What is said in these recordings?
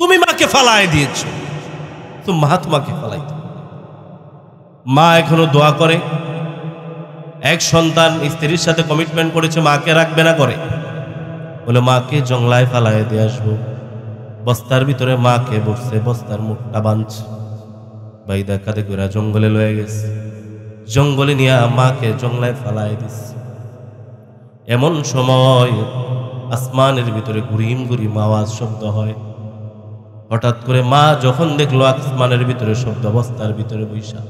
তুমি মাকে ফালায় দিয়েছ, তো মা তোমাকে ফালাইতে। মা এখনো দোয়া করে। এক সন্তান স্ত্রীর সাথে কমিটমেন্ট করেছে মাকে রাখবে না, করে বলে মাকে জংলায় ফালায় দিয়ে আসবো। বস্তার ভিতরে মাকে বসছে, বস্তার মুখটা বাঁধছে, বাইদা কাঁধে করে জঙ্গলে লয়ে গেছে। জঙ্গলে নিয়ে মাকে জংলায় ফালায় দিচ্ছে। এমন সময় আসমানের ভিতরে গুরিম গুরিম আওয়াজ শব্দ হয়। হঠাৎ করে মা যখন দেখলো আসমানের ভিতরে শব্দ, বস্তার ভিতরে বৈশা,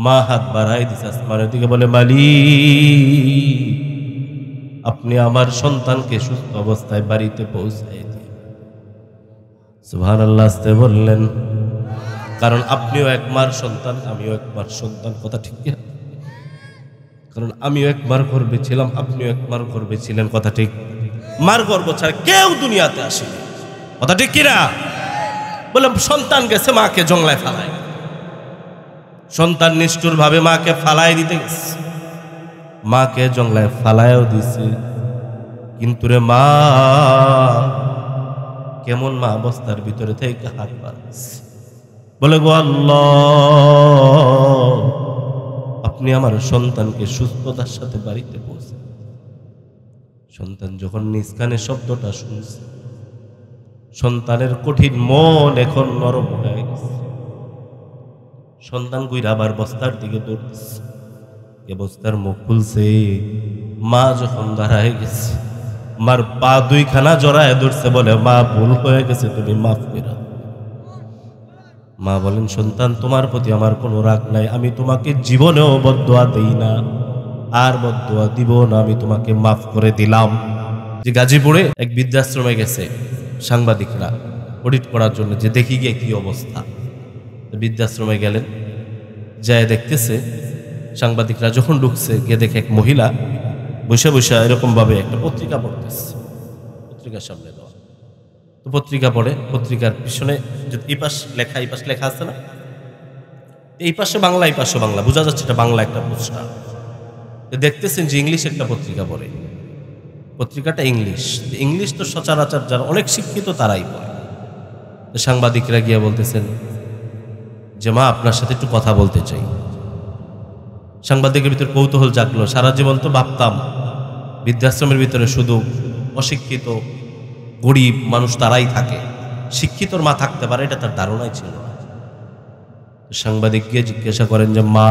মা হাত বাড়াই দিছে আসমানের দিকে, বলে মালিক, আপনি আমার সন্তানকে সুস্থ অবস্থায় বাড়িতে পৌঁছায় দিন। সুবহানাল্লাহ আস্তে বললেন, কারণ আপনিও এক মার সন্তান, আমিও এক মার সন্তান। কথা ঠিক না? কারণ আমিও এক মার গর্ভে ছিলাম, আপনিও এক মার গর্ভে ছিলেন। কথা ঠিক? মার গর্ভ ছাড়া কেউ দুনিয়াতে আসেনি। কথা ঠিক কিনা? বলে সন্তান গেছে মাকে জংলায় ফালায়। সন্তান নিষ্ঠুর ভাবে মাকে ফালায় দিতে গেছে, মাকে জংলায় ফালায়ও দিছে। কিন্তু রে মা, কেমন মা বস্তার ভিতরে থেকে হাত বাড়াচ্ছে, বলে গো আল্লাহ, আপনি আমার সন্তানকে সুস্থতার সাথে বাড়িতে পৌঁছে। সন্তান যখন নিজ কানে শব্দটা শুনছে, সন্তানের কঠিন মন এখন নরম হয়ে গেছে। সন্তান কইরা আবার বস্তার দিকে দৌড়তেছে। এ বস্তার মুখ খুলছে, মা যখন দাঁড়ায় গেছে, মার পা দুইখানা জড়ায় ধরছে, বলে মা ভুল হয়ে গেছে, তুমি মাফ কইরা। মা বলেন, সন্তান তোমার প্রতি আমার কোনো রাগ নাই, আমি তোমাকে জীবনেও বদদোয়া দেই না, আর বদদোয়া দিব না, আমি তোমাকে মাফ করে দিলাম। যে গাজীপুরে এক বৃদ্ধাশ্রমে গেছে সাংবাদিকরা অডিট করার জন্য, যে দেখি গিয়ে কি অবস্থা। বৃদ্ধাশ্রমে গেলেন, যায় দেখতেছে সাংবাদিকরা যখন ঢুকছে, গিয়ে দেখে এক মহিলা বসে বসে এরকম ভাবে একটা পত্রিকা পড়তেছে, পত্রিকার সামনে দেওয়া। তো পত্রিকা পড়ে, পত্রিকার পিছনে এই পাশ লেখা, এই পাশ লেখা আছে না, এই পাশে বাংলা, এই পাশে বাংলা, বোঝা যাচ্ছে এটা বাংলা একটা পোস্টার। দেখতেছেন যে ইংলিশ একটা পত্রিকা পড়ে, পত্রিকাটা ইংলিশ। ইংলিশ তো সচরাচর যারা অনেক শিক্ষিত তারাই পড়ে। সাংবাদিকরা গিয়ে বলতেছেন যে মা, আপনার সাথে একটু কথা বলতে চাই। সাংবাদিকের ভিতরে কৌতূহল জাগলো। সারা জীবন তো ভাবতাম বৃদ্ধাশ্রমের ভিতরে শুধু অশিক্ষিত গরিব মানুষ তারাই থাকে, শিক্ষিতর মা থাকতে পারে এটা তার ধারণাই ছিল না। সাংবাদিক গিয়ে জিজ্ঞাসা করেন যে মা,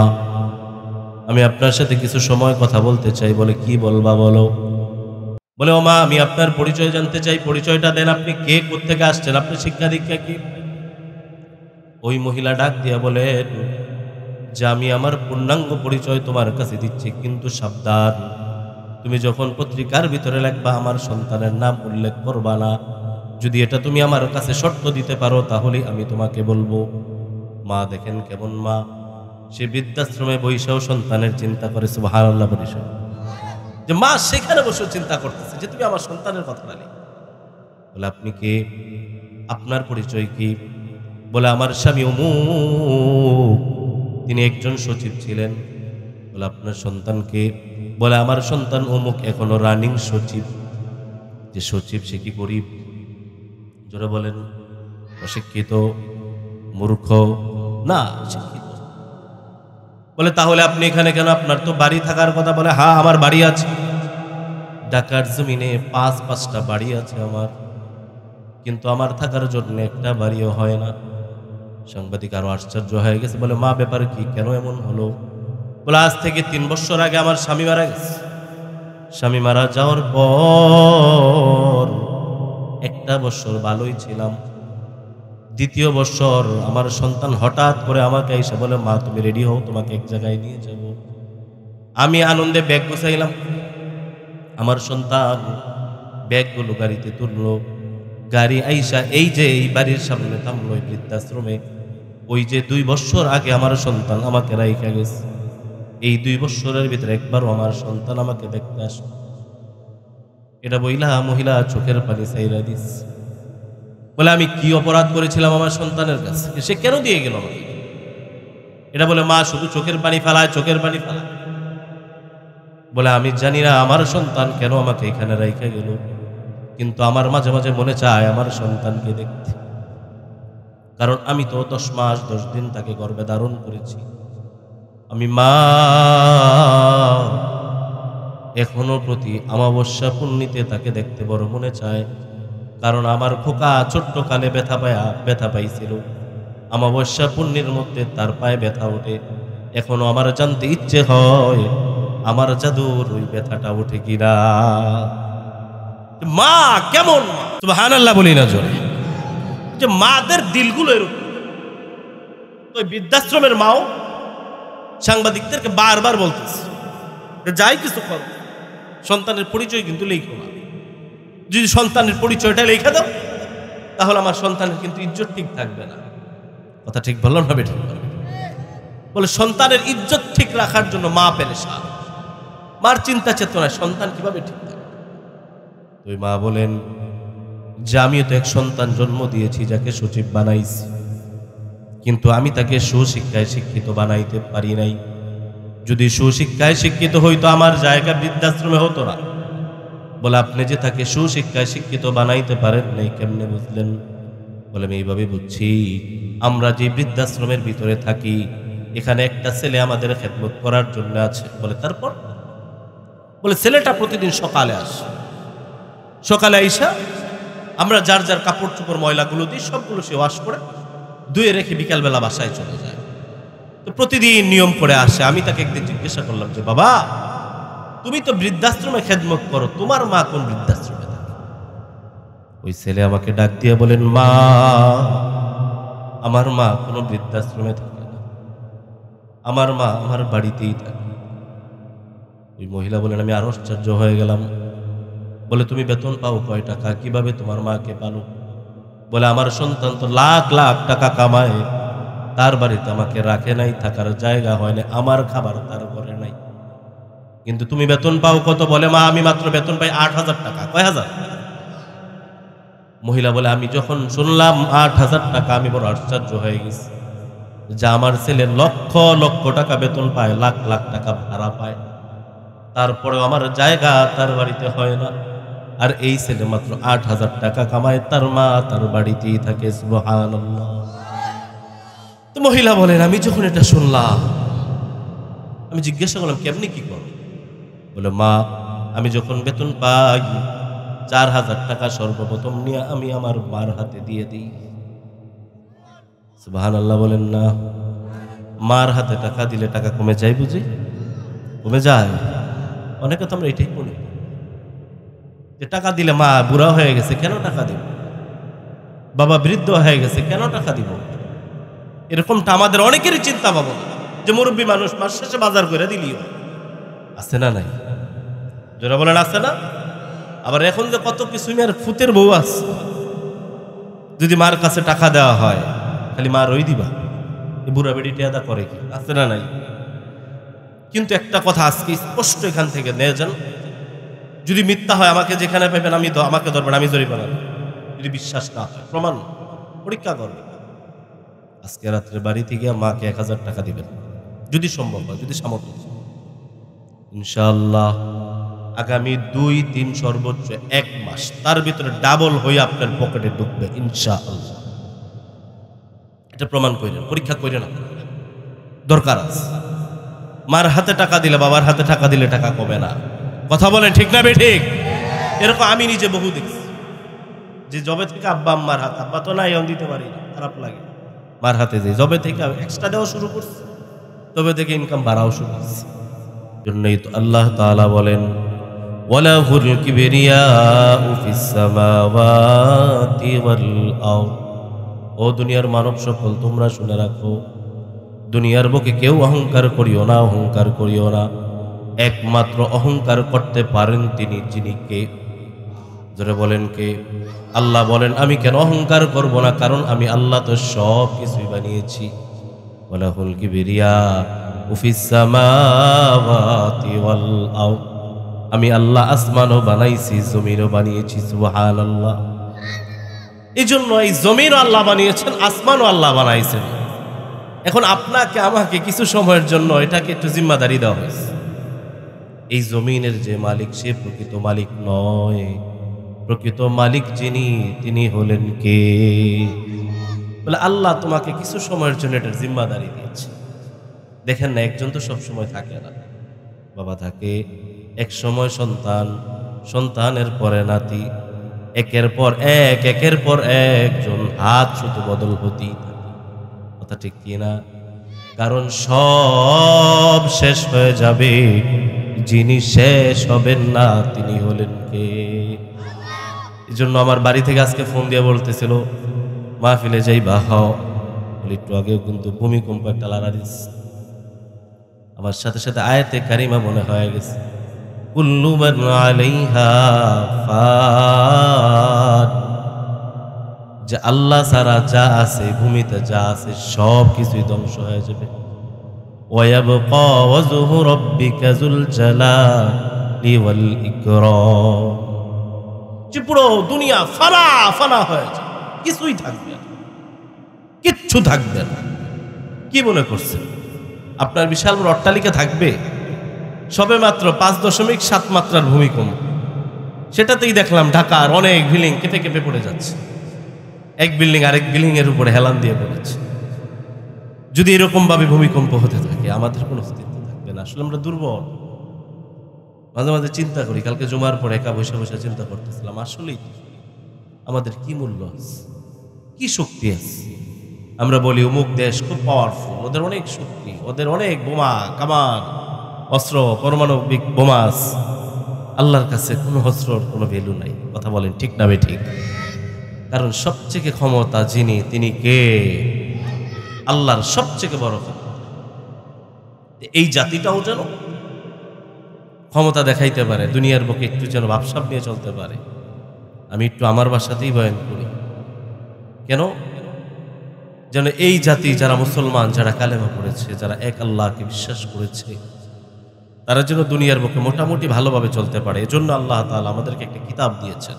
আমি আপনার সাথে কিছু সময় কথা বলতে চাই। বলে কি বলবা বলো। বলে ও মা, আমি আপনার পরিচয় জানতে চাই, পরিচয়টা দেন, আপনি কে, কোত্থেকে আসছেন, আপনার শিক্ষা দীক্ষা কি। ওই মহিলা ডাক দিয়া বলেন যে আমি আমার পূর্ণাঙ্গ পরিচয় তোমার কাছে দিচ্ছি, কিন্তু সাবধান, তুমি যখন পত্রিকার ভিতরে লিখবা আমার সন্তানের নাম উল্লেখ করবা না। যদি এটা তুমি আমার কাছে শর্ত দিতে পারো তাহলে আমি তোমাকে বলবো। মা দেখেন কেমন মা, সে বৃদ্ধাশ্রমে বৈশাও সন্তানের চিন্তা করে। সুবহানাল্লাহ পরিচয়, যে মা সেখানে বসে চিন্তা করতেছে যে তুমি আমার সন্তানের কথা বলি। বলে আপনি কে, আপনার পরিচয় কি। বলে আমার স্বামী অমুক, তিনি একজন সচিব ছিলেন। বলে আপনার সন্তানকে। বলে আমার সন্তান অমুক এখনো রানিং সচিব। যে সচিব সে কি গরিব? জোরে বলেন। অশিক্ষিত, মূর্খ না, শিক্ষিত। বলে তাহলে আপনি এখানে কেন, আপনার তো বাড়ি থাকার কথা। বলে হ্যাঁ, আমার বাড়ি আছে, ঢাকার জমিনে 5-5টা বাড়ি আছে আমার, কিন্তু আমার থাকার জন্য একটা বাড়িও হয় না। সাংবাদিক আরো আশ্চর্য হয়ে গেছে। বলে মা, ব্যাপার কি, কেন এমন হলো? বলে আজ থেকে 3 বছর আগে আমার স্বামী মারা গেছে। স্বামী মারা যাওয়ার পর 1টা বছর ভালোই ছিলাম, 2য় বছর আমার সন্তান হঠাৎ করে আমাকে এসে বলে মা তুমি রেডি হও, তোমাকে এক জায়গায় নিয়ে যাব। আমি আনন্দে ব্যাগ গুছাইলাম। আমার সন্তান ব্যাগগুলো গাড়িতে তুললো। গাড়ি আইসা এই যে এই বাড়ির সামনে থামলো, এই বৃদ্ধাশ্রমে। ওই যে 2 বছর আগে আমার সন্তান আমাকে রাইখা গেছে, এই 2 বছরের ভিতরে একবারও আমার সন্তান আমাকে দেখতে আসে। এটা বইলা মহিলা চোখের পানি চাইরা দিস। বলে আমি কি অপরাধ করেছিলাম আমার সন্তানের কাছে, সে কেন দিয়ে গেল আমাকে? এটা বলে মা শুধু চোখের পানি ফেলায়, চোখের পানি ফেলায়। বলে আমি জানি না আমার সন্তান কেন আমাকে এখানে রাইখা গেল। কিন্তু আমার মাঝে মাঝে মনে চায় আমার সন্তানকে দেখতে, কারণ আমি তো 10 মাস 10 দিন তাকে গর্ভে ধারণ করেছি। আমি মা এখনো প্রতি অমাবস্যা পুণ্যিতে তাকে দেখতে বড় মনে চায়, কারণ আমার খোকা ছোট্ট কালে ব্যথা পাইছিল। অমাবস্যা পুণ্যের মধ্যে তার পায়ে ব্যথা ওঠে। এখনো আমার জানতে ইচ্ছে হয় আমার জাদুর ওই ব্যথাটা ওঠে কিনা। মা কেমন, সুবহানাল্লাহ বলি না জোরে, যে মাদের দিলগুলো এরকম। তো বৃদ্ধাশ্রমের মাও সাংবাদিকদেরকে বারবার বলতেছে, যাই কিছু করো সন্তানের পরিচয় কিন্তু লেখো না। যদি সন্তানের পরিচয়টা লেখা দাও তাহলে আমার সন্তানের কিন্তু ইজ্জত ঠিক থাকবে না। কথা ঠিক বললাম না বেঠিক? বলে সন্তানের ইজ্জত ঠিক রাখার জন্য মা পেরেশান। মার চিন্তা চেতনায় সন্তান কিভাবে ঠিক থাকবে। ওই মা বলেন যে আমিও তো এক সন্তান জন্ম দিয়েছি যাকে সচিব বানাইছি, কিন্তু আমি তাকে সুশিক্ষায় শিক্ষিত বানাইতে পারি নাই। যদি সুশিক্ষায় শিক্ষিত হইতো আমার জায়গা বৃদ্ধাশ্রমে হতো না। বলে আপনি যে তাকে সুশিক্ষায় শিক্ষিত বানাইতে পারেন নাই, কেমনে বুঝলেন? বলে আমি এইভাবে বুঝছি, আমরা যে বৃদ্ধাশ্রমের ভিতরে থাকি এখানে একটা ছেলে আমাদের খেদমত করার জন্য আছে। বলে তারপর? বলে ছেলেটা প্রতিদিন সকালে আসে, সকালে আইসা আমরা যার যার কাপড় চোপড় ময়লাগুলো দিই সবগুলো সে ওয়াশ করে ধুয়ে রেখে বিকালবেলা বাসায় চলে যায়। তো প্রতিদিন নিয়ম করে আসে। আমি তাকে একদিন জিজ্ঞাসা করলাম যে বাবা তুমি তো বৃদ্ধাশ্রমে খেদমত করো, তোমার মা কোন বৃদ্ধাশ্রমে থাকে? ওই ছেলে আমাকে ডাক দিয়ে বলেন, মা আমার মা কোনো বৃদ্ধাশ্রমে থাকে না, আমার মা আমার বাড়িতেই থাকে। ওই মহিলা বলেন, আমি আরো আশ্চর্য হয়ে গেলাম। বলে তুমি বেতন পাও কয় টাকা, কিভাবে তোমার মাকে পালো? বলে আমার সন্তান তো লাখ লাখ টাকা কামায়, তার বাড়িতে আমাকে রাখে নাই, থাকার জায়গা হয় না, আমার খাবার তার ঘরে নাই, কিন্তু তুমি বেতন পাও কত? বলে মা আমি মাত্র বেতন পাই 8,000 টাকা। কয় হাজার? মহিলা বলে আমি যখন শুনলাম 8,000 টাকা আমি বড় আশ্চর্য হয়ে গেছি, যে আমার ছেলে লক্ষ লক্ষ টাকা বেতন পায়, লাখ লাখ টাকা ভাড়া পায়, তারপরেও আমার জায়গা তার বাড়িতে হয় না। আর এই ছেলে মাত্র 8,000 টাকা কামায়, তার মা তার বাড়িতেই থাকে। সুবহানাল্লাহ। তো মহিলা বলেন আমি যখন এটা শুনলাম আমি জিজ্ঞাসা করলাম কেমনি কি করো? বলে মা আমি যখন বেতন পাই 4,000 টাকা সর্বপ্রথম নিয়ে আমি আমার মার হাতে দিয়ে দিই। সুবহানাল্লাহ বলেন না? মার হাতে টাকা দিলে টাকা কমে যায় বুঝি? কমে যায়? অনেকে তো আমরা এটাই বলি যে টাকা দিলে মা বুড়া হয়ে গেছে কেন টাকা দিব, বাবা বৃদ্ধ হয়ে গেছে কেন টাকা দিব। এরকমটা আমাদের অনেকেরই চিন্তা ভাবনা, যে মুরব্বী মানুষ মাস শেষে বাজার করে দিলিও। আছে না নাই? যারা বলেন আছে না? আবার এখন যে কত কিছু মেয়ের ফুতের বউ আছে, যদি মার কাছে টাকা দেওয়া হয় খালি মা রই দিবা, বুড়া বেড়ি টেয়াদা করে কি? আছে না নাই? কিন্তু একটা কথা আজকে স্পষ্ট এখান থেকে নিয়ে যান, যদি মিথ্যা হয় আমাকে যেখানে পাইবেন আমাকে ধরবেন, আমি জরিমানা দেব। যদি বিশ্বাস না হয় প্রমাণ পরীক্ষা করবেন। আজকে রাত্রে বাড়ি থেকে মাকে 1,000 টাকা দিবেন যদি সম্ভব হয়, যদি সামর্থ্য। ইনশাআল্লাহ আগামী 2-3 সর্বোচ্চ 1 মাস তার ভিতরে ডাবল হয়ে আপনার পকেটে ঢুকবে ইনশাআল্লাহ। এটা প্রমাণ করেন, পরীক্ষা করেন, দরকার আছে। মার হাতে টাকা দিলে বাবার হাতে টাকা দিলে টাকা কমে না। কথা বলেন ঠিক না বেঠিক? এরকম আমি নিজে বহু দেখছি, যে জবে থেকে আব্বা আম্মার হাত, আব্বা তো নাই আমি দিতে পারি না, খারাপ লাগে, মার হাতে যে জবে থেকে এক্সট্রা দেওয়া শুরু করছে তবে থেকে ইনকাম বাড়াও শুরু করছে। জন্যই তো আল্লাহ তাআলা বলেন ওয়ালাহুল কিবরিয়াউ ফিস সামাওয়াতি ওয়াল আরদ। ও দুনিয়ার মানব সকল তোমরা শুনে রাখো, দুনিয়ার বুকে কেউ অহংকার করিও না, অহংকার করিও না। একমাত্র অহংকার করতে পারেন তিনি, যিনি কে? জোরে বলেন কে? আল্লাহ বলেন আমি কেন অহংকার করব না, কারণ আমি আল্লাহ তো সব কিছুই বানিয়েছি। ওয়ালাহুল কিবরিয়াউ ফিস সামাওয়াতি ওয়াল আরদ। আমি আল্লাহ আসমানও বানাইছি, জমিনও বানিয়েছি। সুবহানাল্লাহ। এই জন্য এই জমিনও আল্লাহ বানিয়েছেন, আসমানও আল্লাহ বানাইছেন। এখন আপনাকে আমাকে কিছু সময়ের জন্য এটাকে একটু জিম্মাদারি দেওয়া হয়েছে। এই জমিনের যে মালিক সে প্রকৃত মালিক নয়, প্রকৃত মালিক যিনি তিনি হলেন কে? বলে আল্লাহ তোমাকে কিছু সময়ের জন্য এটার জিম্মাদারি দিয়েছে। দেখেন না, একজন তো সব সময় থাকে না। বাবা থাকে, এক সময় সন্তান, সন্তানের পরে নাতি, একের পর এক, একের পর একজন, হাত শুধু বদল হতেই থাকে। কথা ঠিক কি না? কারণ সব শেষ হয়ে যাবে, যিনি শেষ হবেন না তিনি হলেন কে? এই জন্য আমার বাড়ি থেকে আজকে ফোন দিয়ে বলতেছিল মাহফিলে যাইবা, হও বলে একটু আগেও কিন্তু ভূমিকম্প একটা লাড়া দিচ্ছে। আমার সাথে সাথে আয়াতে কারিমা মনে হয়ে গেছে, কুল্লু মান আলাইহা ফান, যে আল্লাহ ছাড়া যা আছে, ভূমিতে যা আছে সব কিছুই ধ্বংস হয়ে যাবে। ওয়ায়াবকা ওয়াজহু রাব্বিকা যুল জালালি ওয়াল ইকরাম, যে পুরো দুনিয়া ফানা ফানা হয়ে যাবে, কিছুই থাকবে না, কিচ্ছু থাকবে না। কি মনে করছেন আপনার বিশাল বড় অট্টালিকা থাকবে? সবে মাত্র 5.7 মাত্রার ভূমিকম্প, সেটাতেই দেখলাম ঢাকার অনেক বিল্ডিং কেঁপে কেঁপে পড়ে যাচ্ছে, এক বিল্ডিং আরেক বিল্ডিং এর উপরে হেলান দিয়ে পড়েছে। যদি এরকম ভাবে ভূমিকম্প হতে থাকে আমাদের কোনো অস্তিত্ব থাকবে না। আসলে আমরা দুর্বল। মাঝে মাঝে চিন্তা করি, কালকে জুমার পর একা বসে বসে চিন্তা করতেছিলাম, আসলেই আমাদের কি মূল্য আছে, কি শক্তি আছে। আমরা বলি অমুক দেশ খুব পাওয়ারফুল, ওদের অনেক শক্তি, ওদের অনেক বোমা কামান অস্ত্র, পারমাণবিক বোমা আছে। আল্লাহর কাছে কোনো অস্ত্রর কোনো ভ্যালু নাই। কথা বলেন ঠিক না ঠিক? কারণ সবচেয়ে ক্ষমতা যিনি, তিনি কে? আল্লাহর সবচেয়ে বড় ক্ষমতা। এই জাতিটাও যেন ক্ষমতা দেখাইতে পারে, দুনিয়ার বুকে একটু যেন ভাবসাব নিয়ে চলতে পারে। আমি একটু আমার বাসাতেই বয়ান করি, কেন যেন এই জাতি, যারা মুসলমান, যারা কালেমা পড়েছে, যারা এক আল্লাহকে বিশ্বাস করেছে, তারা যেন দুনিয়ার বুকে মোটামুটি ভালোভাবে চলতে পারে। এজন্য আল্লাহ তাআলা আমাদেরকে একটা কিতাব দিয়েছেন।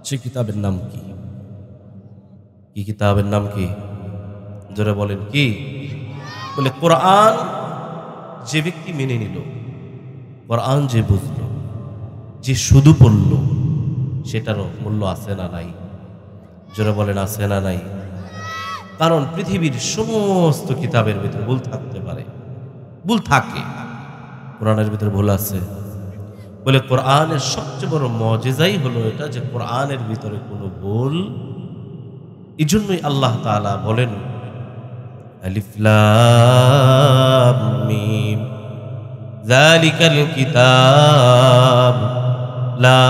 সেই কিতাবের নাম কি? কি কিতাবের নাম কি? জোরে বলেন কি? বলে কোরআন। যে ব্যক্তি মেনে নিল, কোরআন যে বুঝলো, যে শুধু পড়ল, সেটারও মূল্য আছে না নাই? জোরে বলেন আছে না নাই? কারণ পৃথিবীর সমস্ত কিতাবের ভিতরে ভুল থাকতে পারে, ভুল থাকে, কোরআনের ভিতরে ভুল আছে। বলে কোরআনের সবচেয়ে বড় মুজিজাই হলো এটা, যে কোরআনের ভিতরে কোনো ভুল। এই জন্যই আল্লাহ তাআলা বলেন, আলিফ লাম মিম যালিকাল কিতাব লা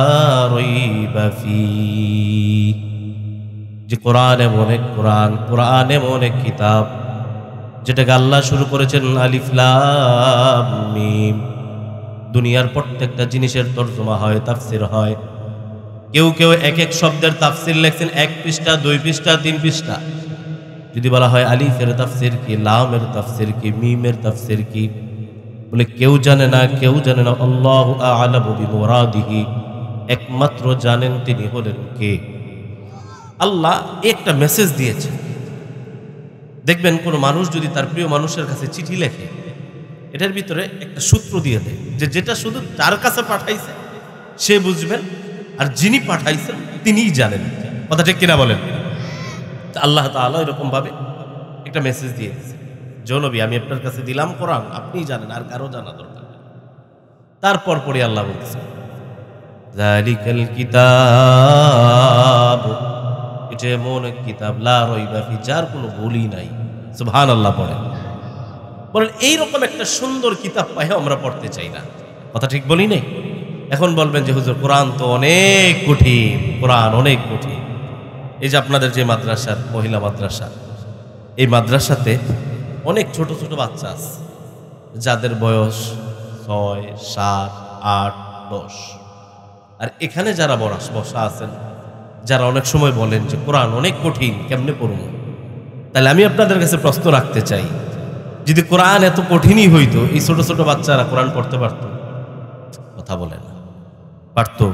রাইবা ফীহ, যে কোরআন এমন এক কোরআন, কোরআন এমন এক কিতাব যেটাকে আল্লাহ শুরু করেছেন আলিফ লাম মিম। দুনিয়ার প্রত্যেকটা জিনিসের তরজমা হয়, তাফসির হয়। কেউ কেউ এক এক শব্দের তাফসির লেখছেন 1 পৃষ্ঠা, 2 পৃষ্ঠা, 3 পৃষ্ঠা। যদি বলা হয় আলিফের তাফসির কি, লামের তাফসির কি, মিমের তাফসির কি, বলে কেউ জানে না, কেউ জানে না। আল্লাহু আ'লামু বিমুরাদিহি, একমাত্র জানেন তিনি হলেন কে। আল্লাহ একটা মেসেজ দিয়েছে। দেখবেন কোন মানুষ যদি তার প্রিয় মানুষের কাছে চিঠি লেখে, এটার ভিতরে একটা সূত্র দিয়ে দেয়, যে যেটা শুধু তার কাছে পাঠাইছে সে বুঝবেন, আর যিনি পাঠাইছেন তিনিই জানেন। কথা ঠিক কিনা বলেন? আল্লাহ তাআলা এরকম ভাবে একটা মেসেজ দিয়ে দিয়েছে, যে নবী আমি আপনার কাছে দিলাম কোরআন, আপনিই জানেন, আর কারো জানা দরকার নেই। তারপর পরে আল্লাহ বলতেছেন, যালিকাল কিতাব, এটা এমন এক কিতাব, লা রাইবা ফি, যার কোনো ভুলই নাই। সুবহানাল্লাহ পড়েন। বলেন এইরকম একটা সুন্দর কিতাব পাইও আমরা পড়তে চাই না। কথা ঠিক বলি নাই? এখন বলবেন যে হুজুর কোরআন তো অনেক কঠিন, কোরআন অনেক কঠিন। এই যে আপনাদের যে মাদ্রাসা, মহিলা মাদ্রাসা, এই মাদ্রাসাতে অনেক ছোট ছোট বাচ্চা আছে, যাদের বয়স 6, 7, 8, 10। আর এখানে যারা বসা আছেন, যারা অনেক সময় বলেন যে কোরআন অনেক কঠিন, কেমনে পড়ব? তাহলে আমি আপনাদের কাছে প্রশ্ন রাখতে চাই, যদি কোরআন এত কঠিনই হইতো, এই ছোট ছোট বাচ্চারা কোরআন পড়তে পারতো? কথা বলেন, পারতো?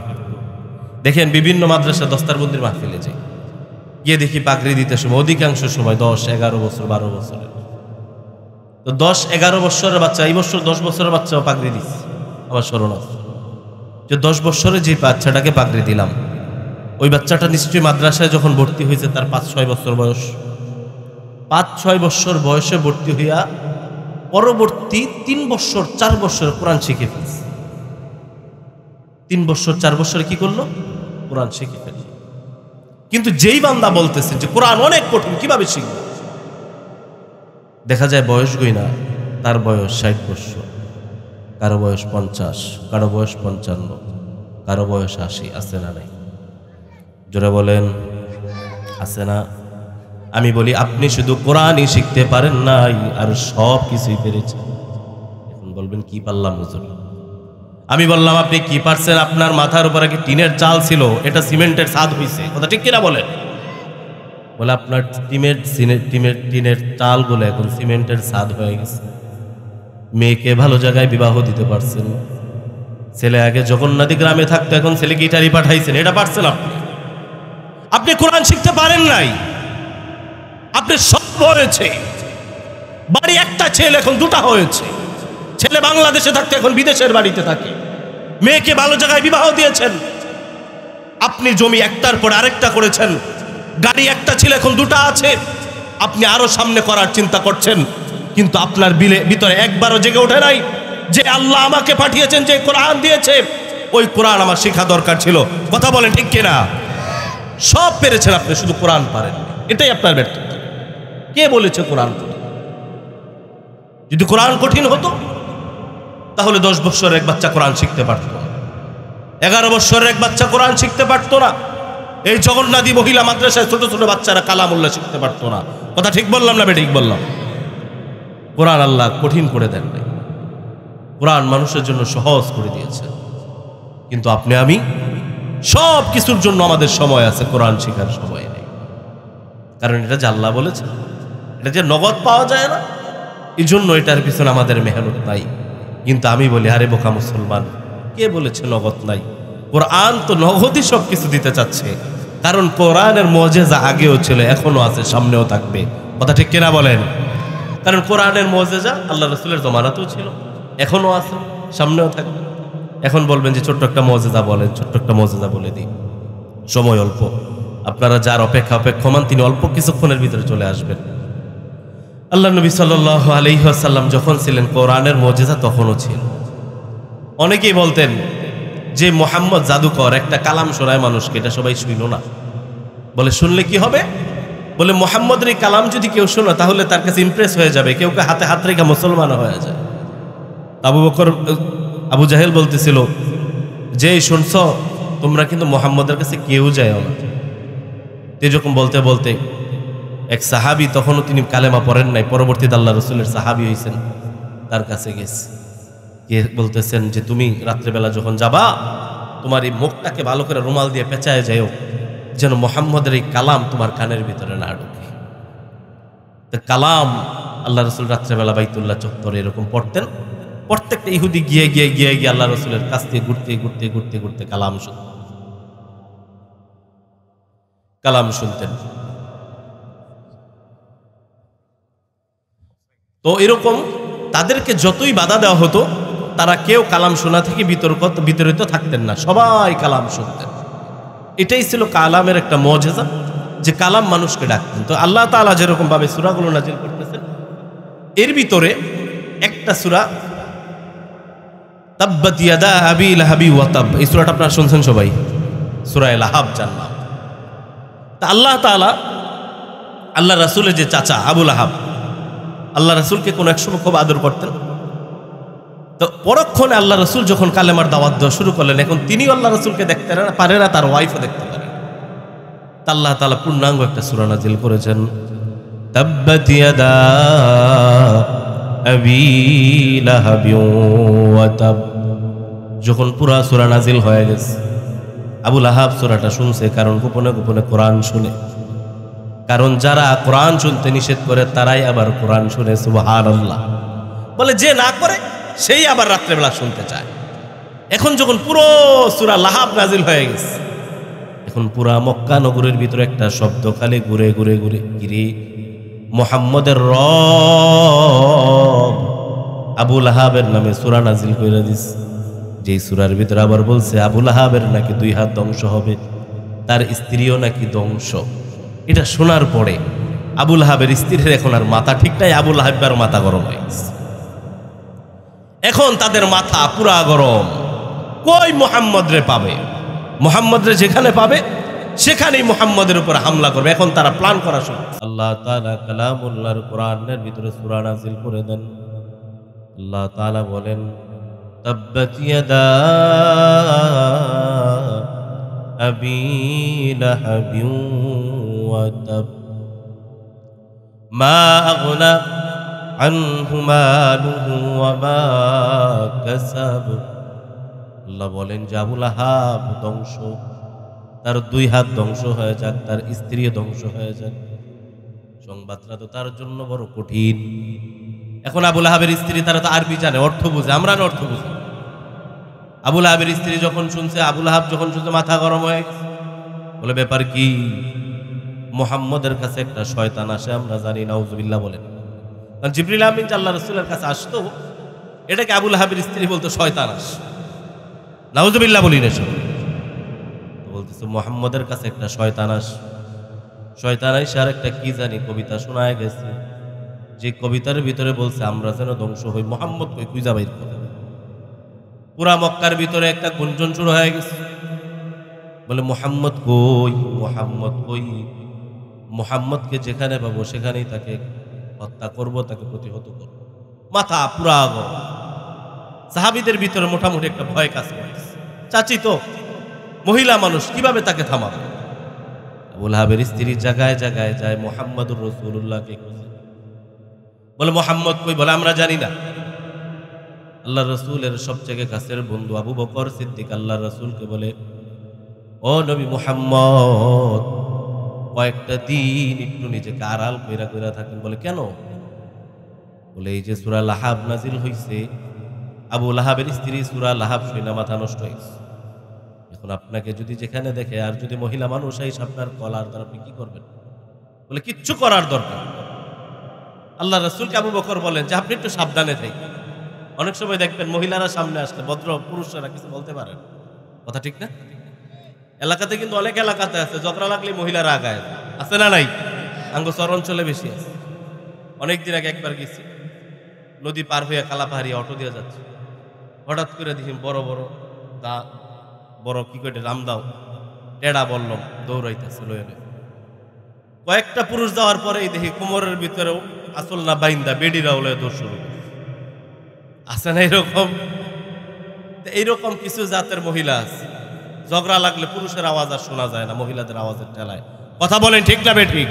দেখেন বিভিন্ন মাদ্রাসা দস্তারবন্দির মাহফিলে যাই, গিয়ে দেখি পাগড়ি দিতে সময় অধিকাংশ সময় 10, 11 বছর, 12 বছরের। তো 10, 11 বছরের বাচ্চা, এই বছর 10 বছরের বাচ্চাও পাগড়ি দিচ্ছে। আমার স্মরণ আছে যে 10 বছরে যে বাচ্চাটাকে পাগড়ি দিলাম, ওই বাচ্চাটা নিশ্চয়ই মাদ্রাসায় যখন ভর্তি হয়েছে তার 5-6 বছর বয়স। 5-6 বছর বয়সে ভর্তি হইয়া পরবর্তী 3 বছর 4 বছর কোরআন শিখে ফেলছে। 3 বছর 4 বছরে কি করলো? কোরআন শিখে ফেলল। কিন্তু যেই বান্দা বলতেছে যে কোরআন অনেক কঠিন, কিভাবে শিখবে? দেখা যায় বয়স গই না, তার বয়স 60 বছর, কারো বয়স 50, কারো বয়স 55, কারো বয়স 80। আছে না নাই? জোরে বলেন, আছে না? আমি বলি আপনি শুধু কোরআনই শিখতে পারেন নাই, আর সব কিছুই পেরেছেন। এখন বলবেন কি পারলাম হুজুর? আমি বললাম আপনি কি পারছেন? আপনার মাথার উপরে কি টিনের চাল ছিল, এটা সিমেন্টের ছাদ হইছে। কথা ঠিক কিনা বলেন? বলে আপনার টিনের চাল বলে এখন সিমেন্টের ছাদ হয়ে গেছে। মেয়েকে ভালো জায়গায় বিবাহ দিতে পারছেন। ছেলে আগে জগন্নাথী গ্রামে থাকতো, এখন ছেলেকে ইটালি পাঠাইছেন। এটা পারছেন আপনি? আপনি কোরআন শিখতে পারেন নাই। আপনি সব হয়েছে, বাড়ি একটা ছেলে এখন 2টা হয়েছে। ছেলে বাংলাদেশে থাকতে এখন বিদেশের বাড়িতে থাকে। মেয়েকে ভালো জায়গায় বিবাহ দিয়েছেন। আপনি জমি একটার পর আরেকটা করেছেন। গাড়ি একটা ছিল, এখন 2টা আছে। আপনি আরো সামনে করার চিন্তা করছেন, কিন্তু আপনার ভিতরে একবারও জেগে ওঠে নাই যে আল্লাহ আমাকে পাঠিয়েছেন, যে কোরআন দিয়েছে, ওই কোরআন আমার শেখা দরকার ছিল। কথা বলেন ঠিক কিনা? সব পেরেছেন আপনি, শুধু কোরআন পারেন। এটাই আপনার ব্যর্থতা। কে বলেছে কোরআন কঠিন? যদি কোরআন কঠিন হতো তাহলে 10 বছরের এক বাচ্চা কোরআন শিখতে পারত না, 11 বছরের এক বাচ্চা কোরআন শিখতে পারত না। এই জগন্নাথী মহিলা মাদ্রাসায় ছোট ছোট বাচ্চারা কালামুল্লাহ শিখতে পারত না। কথা ঠিক বললাম না ঠিক বললাম? কোরআন আল্লাহ কঠিন করে দেন নাই, কোরআন মানুষের জন্য সহজ করে দিয়েছে। কিন্তু আপনি আমি সব কিছুর জন্য আমাদের সময় আছে, কোরআন শেখার সময় নেই। কারণ এটা যে আল্লাহ বলেছে, এটা যে নগদ পাওয়া যায় না, এই জন্য এটার পিছনে আমাদের মেহনত নাই। কিন্তু আমি বলি, আরে বোকা মুসলমান, কে বলেছে নগদ নাই? কোরআন তো নগদই সব কিছু দিতে চাচ্ছে। কারণ কোরআনের মুজিজা আগেও ছিল, এখনো আছে, সামনেও থাকবে। কথা ঠিক কিনা বলেন? কারণ কোরআনের মুজিজা আল্লাহ রাসূলের জমানাতেও ছিল, এখনো আছে, সামনেও থাকবে। এখন বলবেন যে ছোট্ট একটা মুজিজা বলেন, ছোট্ট একটা মুজিজা বলে দিই। সময় অল্প, আপনারা যার অপেক্ষমান তিনি অল্প কিছুক্ষণের ভিতরে চলে আসবেন। আল্লাহ নবী সাল্লাল্লাহু আলাইহি ওয়াসাল্লাম যখন ছিলেন, কোরআনের মুজিজা তখনও ছিল। অনেকেই বলতেন যে মুহাম্মদ জাদুকর, একটা কালাম শোনায় মানুষকে, এটা সবাই শুইল না। বলে শুনলে কি হবে? বলে মুহাম্মদের এই কালাম যদি কেউ শোনে তাহলে তার কাছে ইমপ্রেস হয়ে যাবে, কেউ হাতে হাত রেখে মুসলমান হয়ে যায়। আবু জাহেল বলতেছিল যে শুনছ, তোমরা কিন্তু মুহাম্মদের কাছে কেউ যায় না। এরকম বলতে বলতে এক সাহাবী, তখনও তিনি কালেমা পড়েন নাই, পরবর্তীতে আল্লাহ রাসূলের সাহাবী হয়েছেন, তার কাছে গেছে, কে বলতেছেন যে তুমি রাত্রেবেলা যখন যাবা, তোমার এই মুখটাকে ভালো করে রুমাল দিয়ে পেঁচায় যাও, যেন মুহাম্মদের এই কালাম তোমার কানের ভিতরে না ঢোকে। তো কালাম আল্লাহ রাসূল রাত্রেবেলা বাইতুল্লাহ চত্বরে এরকম পড়তেন। প্রত্যেকটা ইহুদি গিয়ে গিয়ে গিয়ে গিয়ে আল্লাহ রাসূলের কাছ থেকে ঘুরতে কালাম শুনতেন। তো এরকম তাদেরকে যতই বাধা দেওয়া হতো, তারা কেউ কালাম শোনা থেকে বিতরিত থাকতেন না, সবাই কালাম শুনতেন। এটাই ছিল কালামের একটা মুজিজা, যে কালাম মানুষকে ডাকতেন। তো আল্লাহ তাআলা যেরকম ভাবে সূরাগুলো নাজিল করতেছেন, এর ভিতরে একটা সূরা তাব্বাত ইয়াদা আবি লাহাবি ওয়া তাব, এই সূরাটা আপনারা শুনছেন সবাই, সূরা লাহাব জানলাম। তা আল্লাহ তাআলা আল্লাহ রাসূলের যে চাচা আবু লাহাব, আল্লাহ রাসূলকে কোন এক সময় খুব আদর করতেন। তো পরক্ষণে আল্লাহ রাসূল যখন কালেমার দাওয়াত দেওয়া শুরু করলেন, এখন তিনিও আল্লাহ রাসূলকে দেখতে পারে না, তার ওয়াইফও দেখতে পারে। তা আল্লাহ তাআলা পূর্ণাঙ্গ একটা সূরা নাজিল করেছেন, তাব্বাত ইয়াদা আবি লাহাবি ওয়া তাব। যখন পুরা সূরা নাজিল হয়ে গেছে, আবু লাহাব সূরাটা শুনছে, কারণ গোপনে গোপনে কোরআন শুনে। কারণ যারা কোরআন শুনতে নিষেধ করে তারাই আবার কোরআন শুনে, সুবহানাল্লাহ। বলে যে না করে সেই আবার রাত্রেবেলা শুনতে চায়। এখন যখন পুরো সূরা লাহাব নাজিল হয়ে গেছে, এখন পুরা মক্কা নগরের ভিতরে একটা শব্দ খালি ঘুরে ঘুরে ঘুরে গিরে, মুহাম্মদের রব আবু লাহাবের নামে সূরা নাজিল করে দিস। যেই সূরার ভিতরে আবার বলছে আবু লাহাবের নাকি 2 হাত ধ্বংস হবে, তার স্ত্রীও নাকি ধ্বংস। এটা শোনার পরে আবুল আহাবের স্ত্রীর এখন আর মাথা ঠিক নাই, আবুল আহাবের মাথা গরম হয়ে গেছে। এখন তাদের মাথা পুরা গরম, কই মুহাম্মদ রে পাবে, মুহাম্মদ রে যেখানে পাবে সেখানেই মুহাম্মদের উপর হামলা করবে। এখন তারা প্ল্যান করা শুরু। আল্লাহ তাআলা কালামুল্লাহর কোরআনের ভিতরে সূরা নাযিল করে দেন। আল্লাহ তাআলা বলেন, তাব্বাত ইয়াদা আবি লাহাবিন ওয়া তাব মা আগনা আনহু মালুহু ওয়া মা কাসাব। আল্লাহ বলেন যে আবু লাহাব ধ্বংস, তার 2 হাত ধ্বংস হয়ে যাক, তার স্ত্রী ধ্বংস হয়ে যাক। সংবাদটা তো তার জন্য বড় কঠিন। এখন আবু লাহাবের স্ত্রী, তারা তো আরবি জানে, অর্থ বুঝে, আমরা না অর্থ বুঝি। আবু লাহাবের স্ত্রী যখন শুনছে, আবু লাহাব যখন শুনছে মাথা গরম হয়ে গেছে। বলে ব্যাপার কি? মুহাম্মদের কাছে একটা শয়তান আসে, আমরা জানি। নাউজুবিল্লাহ বলেন। কারণ জিবরিল আমিন আল্লাহর রাসূলের কাছে আসতো, এটাকে আবু লাহাবের স্ত্রী বলতো শয়তান আস। নাউজুবিল্লাহ বলি না, সব বলতেছে মুহাম্মদের কাছে একটা শয়তান আস। শয়তান আইসা আর একটা কি জানি কবিতা শোনায় গেছে, যে কবিতার ভিতরে বলছে আমরা যেন ধ্বংস হই। মুহাম্মদ কই খুঁজা বাইর করে। পুরা মক্কার ভিতরে একটা গুঞ্জন শুরু হয়ে গেছে, বলে মুহাম্মদ কই, মুহাম্মদ কই। মুহাম্মদকে যেখানে পাবো সেখানেই তাকে হত্যা করব, তাকে প্রতিহত করব। মাথা পুরা গরম। সাহাবীদের ভিতরে মোটামুটি একটা ভয় কাজ করছে। চাচি তো মহিলা মানুষ, কিভাবে তাকে থামাবে? আবু লাহাবের স্ত্রী জায়গায় জায়গায় যায়, মুহাম্মদুর রাসূলুল্লাহকে খুঁজে। বলে মুহাম্মদ কই? বলে আমরা জানি না। আল্লাহ রাসূলের সবচেয়ে কাছের বন্ধু আবু বকর সিদ্দিক আল্লাহ রাসূলকে বলে, ও নবী মুহাম্মদ, কয়েকটা দিন একটু নিজেকে আড়াল কইরা কইরা থাকেন। বলে কেন? বলে এই যে সূরা লাহাব নাজিল হইছে, আবু লাহাবের স্ত্রী সূরা লাহাব শুনে মাথা নষ্ট হয়েছে। এখন আপনাকে যদি যেখানে দেখে, আর যদি মহিলা মানুষ আইসা আপনার কলার দ্বারা, আপনি কি করবেন? বলে কিচ্ছু করার দরকার। আল্লাহ রাসূলকে আবু বকর বলেন যে আপনি একটু সাবধানে থাকেন। অনেক সময় দেখবেন মহিলারা সামনে আসলে ভদ্র পুরুষরা কিছু বলতে পারেন, কথা ঠিক না? এলাকাতে কিন্তু অনেক এলাকাতে আছে, ঝগড়া লাগলে মহিলারা আগায়, আছে না নাই? আঙ্গ চর অঞ্চলে বেশি আছে। অনেকদিন আগে একবার গেছি, নদী পার হয়ে কালাপাহাড়ি অটো দিয়ে যাচ্ছে, হঠাৎ করে দেখি বড় বড় দা, বড় কি করে রামদাও টেড়া বললাম দৌড়াইতেছে লয়ে। কয়েকটা পুরুষ যাওয়ার পরেই দেখি কোমরের ভিতরেও আসল না বাইন্দা বেডিরাও লয়ে দৌড় শুরু আছে না এরকম? এইরকম কিছু জাতের মহিলা আছে, ঝগড়া লাগলে পুরুষের আওয়াজ আর শোনা যায় না, মহিলাদের আওয়াজের ঠেলায়। কথা বলেন ঠিক না বেঠিক?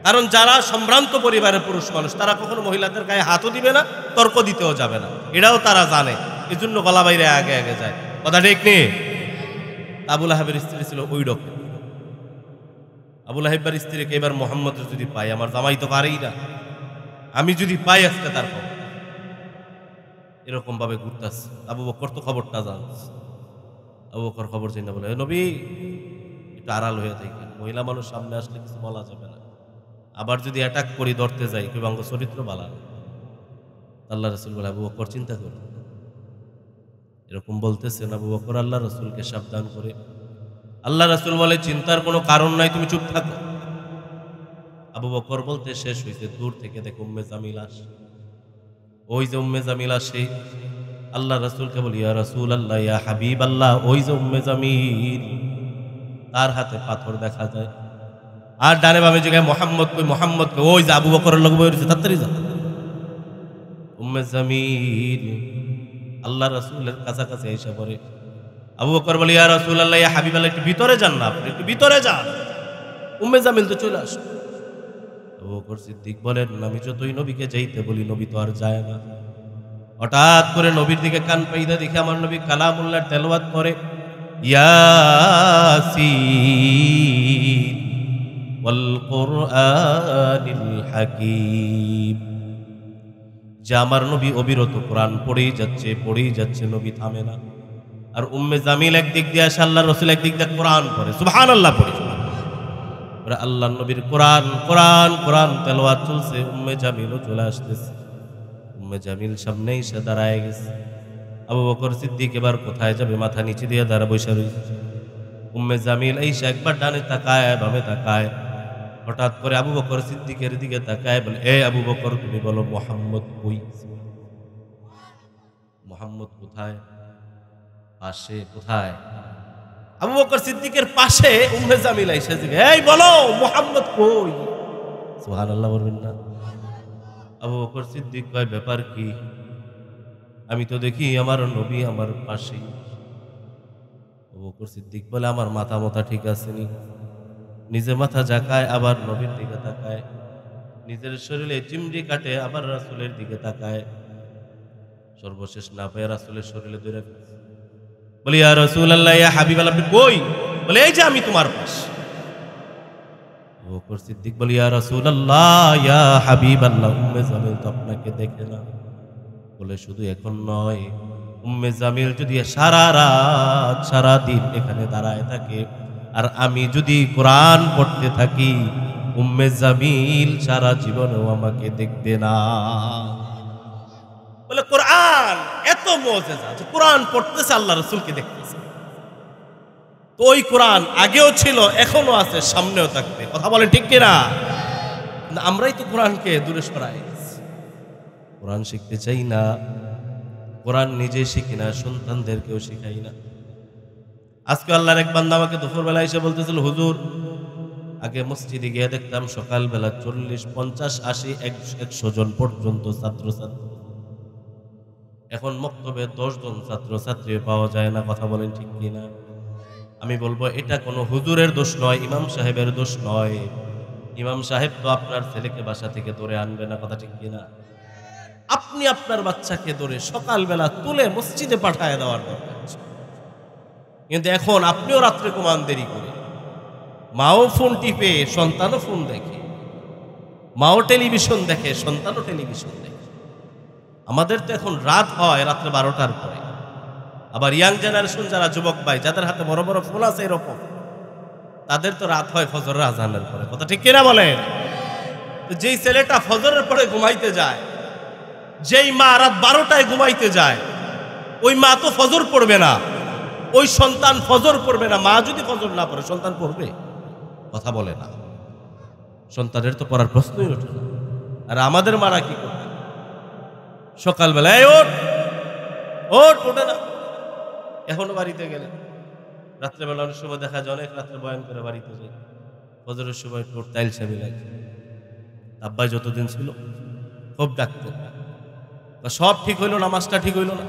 কারণ যারা সম্ভ্রান্ত পরিবারের পুরুষ মানুষ, তারা কখনো মহিলাদের গায়ে হাতও দিবে না, তর্ক দিতেও যাবে না, এটাও তারা জানে। এই জন্য গলা বাইরে আগে আগে যায়। কথা ঠিক নেই? আবু লাহাবের স্ত্রী ছিল ওই রকম। আবু লাহাবের স্ত্রীকে এবার মুহাম্মদ যদি পাই, আমার জামাই তো পারেই না, আমি যদি পাই আজকে তার খবর, এরকম ভাবে ঘুরতেছে। আবু বকর তো খবরটা জানছে। আবু বকর খবর চিন্তা বলে, নবী একটু আড়াল হয়ে থাকে, মহিলা মানুষ সামনে আসলে কিছু বলা যাবে না, আবার যদি অ্যাটাক করি ধরতে যাই কেউ অঙ্গ চরিত্র বালা। আল্লাহ রাসূল বলে, আবু বকর চিন্তা করুন। এরকম বলতেছেন আবু বকর আল্লাহ রাসূলকে সাবধান করে। আল্লাহ রাসূল বলে, চিন্তার কোনো কারণ নাই, তুমি চুপ থাকো। আবু বকর বলতে শেষ হয়েছে, দূর থেকে দেখো উম্মে জামিল আসে। ওই যে উম্মে জামিল আসে, আল্লাহ রাসূলকে বলি, ইয়া রাসূলুল্লাহ, ইয়া হাবিবাল্লাহ, ওই যে উম্মে জামিল, তার হাতে পাথর দেখা যায়। আর ডানে বামে জায়গায় মুহাম্মদ কই, মুহাম্মদ কই, ওই যে আবু বকরের লোক বই রয়েছে, তাড়াতাড়ি যা। উম্মে জামিল আল্লাহ রাসূলের কাছাকাছি এসে পড়ে। আবু বকর বলে, ইয়া রাসূলুল্লাহ, ইয়া হাবিবাল্লাহ, একটু ভিতরে যান না, আপনি একটু ভিতরে যান। উম্মে জামিল তো চলে আসে। আবু বকর সিদ্দিক বলেন, আমি যতই নবীকে যাইতে বলি, নবী তো আর যায় না। হঠাৎ করে নবীর দিকে কান পাইদা দেখে আমার নবী কালামুল্লাহর তেলাওয়াত করে, ইয়াসিন ওয়াল কুরআনিল হাকীম। যে আমার নবী অবিরত কোরআন পড়েই যাচ্ছে, নবী থামে না। আর উম্মে জামিল একদিক দিয়ে আসে, আল্লাহ রাসূল একদিক দিয়ে কোরআন পড়ে, সুবহানাল্লাহ পড়ে। আল্লাহ নবীর কোরআন কোরআন কোরআন তেলাওয়াত চলছে, উম্মে জামিলও চলে আসতেছে। উম্মে জামিল সামনেই সে দাঁড়ায় গেছে। আবু বকর সিদ্দিক এবার কোথায় যাবে, মাথা নিচে দিয়ে দাঁড়া বসে রয়েছে। উম্মে জামিল আইসা একবার ডানে তাকায় বামে তাকায়, হঠাৎ করে আবু বকর সিদ্দিকের দিকে তাকায়, বলে এ আবু বকর তুমি বলো মোহাম্মদ কই? মোহাম্মদ কোথায়? পাশে। কোথায়? আবু বকর সিদ্দিকের পাশে উম্মে জামিল আইসা জিজ্ঞাসা, এই বলো মোহাম্মদ কই? সুবহানাল্লাহ বলবেন না? আবু বকর সিদ্দিক কয়, ব্যাপার কি? আমি তো দেখি আমার নবী আমার পাশেই। আবু বকর সিদ্দিক বলে, আমার মাথা মতা ঠিক আছে নি? নিজে মাথা ঝাঁকায়, আবার নবীর দিকে তাকায়, নিজের শরীরে চিমড়ি কাটে, আবার রাসূলের দিকে তাকায়, সর্বশেষ না পেয়ে রাসূলের শরীরে ধরে ফেলছে। বলি ইয়া রাসূলুল্লাহ, ইয়া হাবিবাল্লাহ, আপনি কই? বলে এই যে আমি তোমার পাশে। আবু বকর সিদ্দিক বলি ইয়া রাসূলুল্লাহ, ইয়া হাবিবাল্লাহ, উম্মে জামিল তো আপনাকে দেখে না। বলে শুধু এখন নয়, উম্মে জামিল যদি সারা রাত সারা দিন এখানে দাঁড়ায় থাকে আর আমি যদি কোরআন পড়তে থাকি, উম্মে জামিল সারা জীবনেও আমাকে দেখবে না। বলে কোরআন এত মুজিজা যে কোরআন পড়তেছে আল্লাহ রাসূলকে দেখতেছে। তো ওই কোরআন আগেও ছিল, এখনো আছে, সামনেও থাকবে। কথা বলেন ঠিক কিনা? আমরাই তো কোরআনকে দূরে সরাই, কোরআন শিখতে চাই না, কোরআন নিজে শিখি না, সন্তানদেরকেও শিখাই না। আজকে আল্লাহর এক বান্দা আমাকে দুপুরবেলা এসে বলতেছিল, হুজুর আগে মসজিদে গিয়ে দেখতাম সকালবেলা 40, 50, 80, 100 জন পর্যন্ত ছাত্রছাত্রী, এখন মক্তবে 10 জন ছাত্রছাত্রী পাওয়া যায় না। কথা বলেন ঠিক কিনা? আমি বলবো এটা কোনো হুজুরের দোষ নয়, ইমাম সাহেবের দোষ নয়। ইমাম সাহেব তো আপনার ছেলেকে বাসা থেকে ধরে আনবে না। কথা ঠিক কিনা? আপনি আপনার বাচ্চাকে ধরে সকালবেলা তুলে মসজিদে পাঠায় দেওয়ার দরকার। কিন্তু এখন আপনিও রাত্রে ঘুমান দেরি করে, মাও ফোন টিপে, সন্তানও ফোন দেখে, মাও টেলিভিশন দেখে, সন্তানও টেলিভিশন দেখে। আমাদের তো এখন রাত হয় রাত্রে 12টার পরে। আবার ইয়াং জেনারেশন যারা যুবক ভাই, যাদের হাতে বড় বড় ফোন আছে এরকম, তাদের তো রাত হয় ফজরের আজানের পরে। কথা ঠিক কিনা বলেন? যেই ছেলেটা ফজরের পরে ঘুমাইতে যায়, যেই মা রাত 12টায় ঘুমাইতে যায়, ওই মা তো ফজর পড়বে না, ওই সন্তান ফজর পড়বে না। মা যদি ফজর না পড়ে সন্তান পড়বে? কথা বলে না। সন্তানের তো পড়ার প্রশ্নই ওঠে না। আর আমাদের মারা কি করবে? সকালবেলায় ওঠ ওঠ, ওঠে না। এখনো বাড়িতে গেলে রাত্রেবেলা অনেক সময় দেখা যায় অনেক রাত্রে বয়ান করে বাড়িতে যায়, ফজরের সময় টোট টাইল সাবি লাগে। আব্বাই যতদিন ছিল খুব ডাকতেন, সব ঠিক হইল, নামাজটা ঠিক হইল না,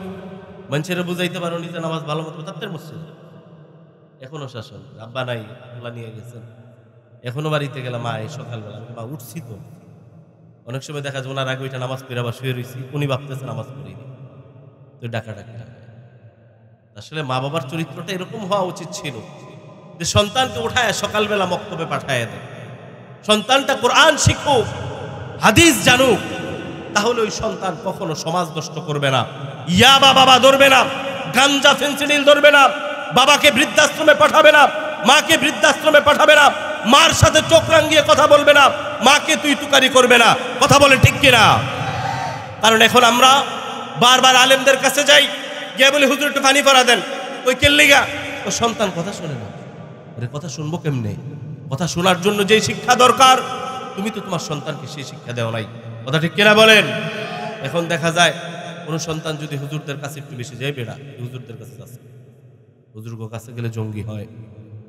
মানুষেরা বুঝাইতে পারো নিজে নামাজ ভালো মতো তাদের মসজিদ। এখনো শাসন, আব্বা নাই, আল্লাহ নিয়ে গেছেন। এখনো বাড়িতে গেলাম, মা এই সকালবেলা, মা উঠছি তো। অনেক সময় দেখা যায় ওনার আগে ওইটা নামাজ পড়ে আবার শুয়ে রয়েছি, উনি ভাবতেছে নামাজ পড়িনি, তো ডাকাডাকি। আসলে মা বাবার চরিত্রটা এরকম হওয়া উচিত ছিল যে সন্তানকে উঠায় সকালবেলা মক্তবে পাঠায় দেয়, সন্তানটা কোরআন শিখুক, হাদিস জানুক, তাহলে ওই সন্তান কখনো সমাজ নষ্ট করবে না, ইয়াবা বাবা ধরবে না, গাঞ্জা ফেন্সিডিল ধরবে না, বাবাকে বৃদ্ধাশ্রমে পাঠাবে না, মাকে বৃদ্ধাশ্রমে পাঠাবে না, মার সাথে চোখ রাঙিয়ে কথা বলবে না, মাকে তুই তুকারি করবে না। কথা বলে ঠিক কিনা? কারণ এখন আমরা বারবার আলেমদের কাছে যাই, গিয়ে বলি হুজুর একটু পানি পড়া দেন, ওই কেল্লিগা ও সন্তান কথা শোনে না। আরে কথা শুনবো কেমনে? কথা শোনার জন্য যেই শিক্ষা দরকার, তুমি তো তোমার সন্তানকে সেই শিক্ষা দেওয়া নাই। কথা ঠিক কিনা বলেন? এখন দেখা যায় কোন সন্তান যদি হুজুরদের কাছে একটু বেশি যায়, বেড়া হুজুরদের কাছে যাচ্ছে, হুজুরগো কাছে গেলে জঙ্গি হয়।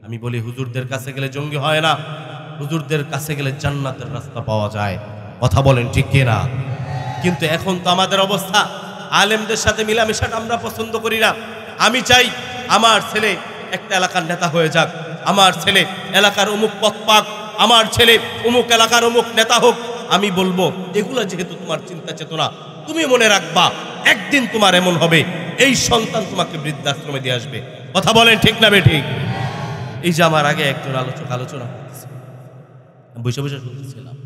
আমি বলি হুজুরদের কাছে গেলে জঙ্গি হয় না, হুজুরদের কাছে গেলে জান্নাতের রাস্তা পাওয়া যায়। কথা বলেন ঠিক কিনা? কিন্তু এখন তো আমাদের অবস্থা, আলেমদের সাথে মিলামেশাটা আমরা পছন্দ করি না। আমি চাই আমার ছেলে একটা এলাকার নেতা হয়ে যাক, আমার ছেলে এলাকার অমুক পদ পাক, আমার ছেলে অমুক এলাকার অমুক নেতা হোক। আমি বলবো এগুলো যেহেতু তোমার চিন্তা চেতনা, তুমি মনে রাখবা একদিন তোমার এমন হবে এই সন্তান তোমাকে বৃদ্ধাশ্রমে দিয়ে আসবে। কথা বলেন ঠিক না বেঠিক? এই যে আমার আগে একজন আলোচনা করতেছে, বসে বসে শুনতেছিলাম,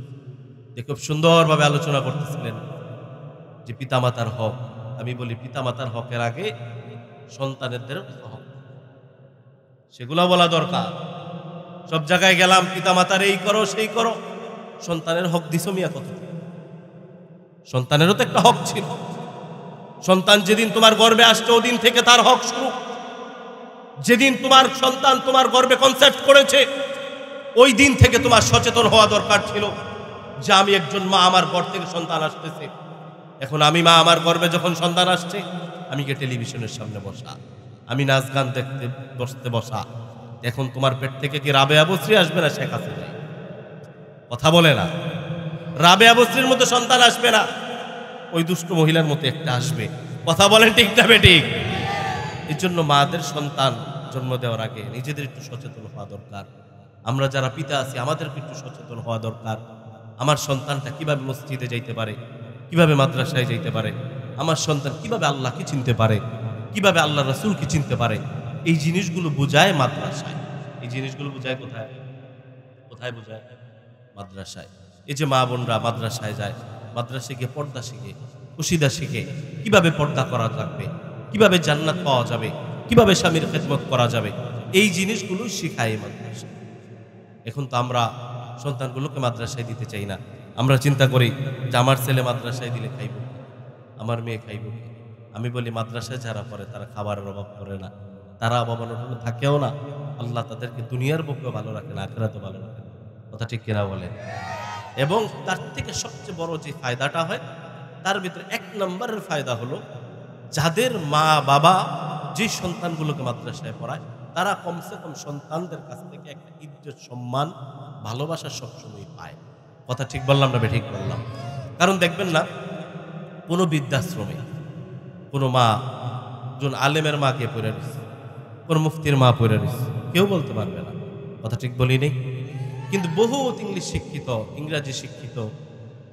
খুব সুন্দরভাবে আলোচনা করতেছিলেন যে পিতামাতার হক। আমি বলি পিতামাতার হকের আগে সন্তানেরদেরও কিছু হক, সেগুলো বলা দরকার। সব জায়গায় গেলাম পিতামাতার এই করো সেই করো, সন্তানের হক দিছো মিয়া কত? সন্তানেরও তো একটা হক ছিল। সন্তান যেদিন তোমার গর্ভে আসছে ওদিন থেকে তার হক শুরু। যেদিন তোমার সন্তান তোমার গর্ভে কনসেপ্ট করেছে ওই দিন থেকে তোমার সচেতন হওয়া দরকার ছিল যে আমি একজন মা, আমার ঘর থেকে সন্তান আসতেছে। এখন আমি মা, আমার গর্ভে যখন সন্তান আসছে, আমি কি টেলিভিশনের সামনে বসা, আমি নাচ গান দেখতে বসা। এখন তোমার পেট থেকে কি রাবেয়া বসরি আসবে না শেখ হাসিনা? কথা বলে না। রাবেয়া বসরির মতো সন্তান আসবে না, ওই দুষ্ট মহিলার মতো একটা আসবে। কথা বলেন ঠিক না বেঠিক? এই জন্য মাদের সন্তান জন্ম দেওয়ার আগে নিজেদের একটু সচেতন হওয়া দরকার। আমরা যারা পিতা আছি আমাদেরকে একটু সচেতন হওয়া দরকার। আমার সন্তানটা কিভাবে মসজিদে যাইতে পারে, কিভাবে মাদ্রাসায় যাইতে পারে, আমার সন্তান কিভাবে আল্লাহকে চিনতে পারে, কিভাবে আল্লাহ রাসূলকে চিনতে পারে, এই জিনিসগুলো বোঝায় মাদ্রাসায়। এই জিনিসগুলো বোঝায় কোথায়? কোথায় বোঝায়? মাদ্রাসায়। এই যে মা বোনরা মাদ্রাসায় যায়, মাদ্রাসায় গিয়ে পর্দা শিখে, কুশিদা শিখে, কিভাবে পর্দা করা লাগবে, কিভাবে জান্নাত পাওয়া যাবে, কিভাবে স্বামীর খেদমত করা যাবে, এই জিনিসগুলো শিখায় মাদ্রাসা। এখন তো আমরা সন্তানগুলোকে মাদ্রাসায় দিতে চাই না। আমরা চিন্তা করি যে আমার ছেলে মাদ্রাসায় দিলে খাইব, আমার মেয়ে খাইব। আমি বলি মাদ্রাসায় যারা পড়ে তারা খাবারের অভাব করে না, তারা অভাব অনটনে থাকেও না। আল্লাহ তাদেরকে দুনিয়ার বুকেও ভালো রাখেন, আখিরাতেও ভালো রাখেন। কথা ঠিক কিনা বলেন? এবং তার থেকে সবচেয়ে বড় যে ফায়দাটা হয়, তার ভিতরে এক নম্বরের ফায়দা হলো যাদের মা বাবা যে সন্তানগুলোকে মাদ্রাসায় পড়ায় তারা কমসে কম সন্তানদের কাছ থেকে একটা ইজ্জত, সম্মান, ভালোবাসা সবসময় পায়। কথা ঠিক বললাম না ঠিক বললাম? কারণ দেখবেন না, কোনো বৃদ্ধাশ্রমে কোনো মা, একজন আলেমের মাকে পড়ে রয়েছে, কোন মুফতির মা পড়ে রয়েছে, কেউ বলতে পারবে না। কথা ঠিক বলি নেই? কিন্তু বহুত ইংলিশ শিক্ষিত, ইংরাজি শিক্ষিত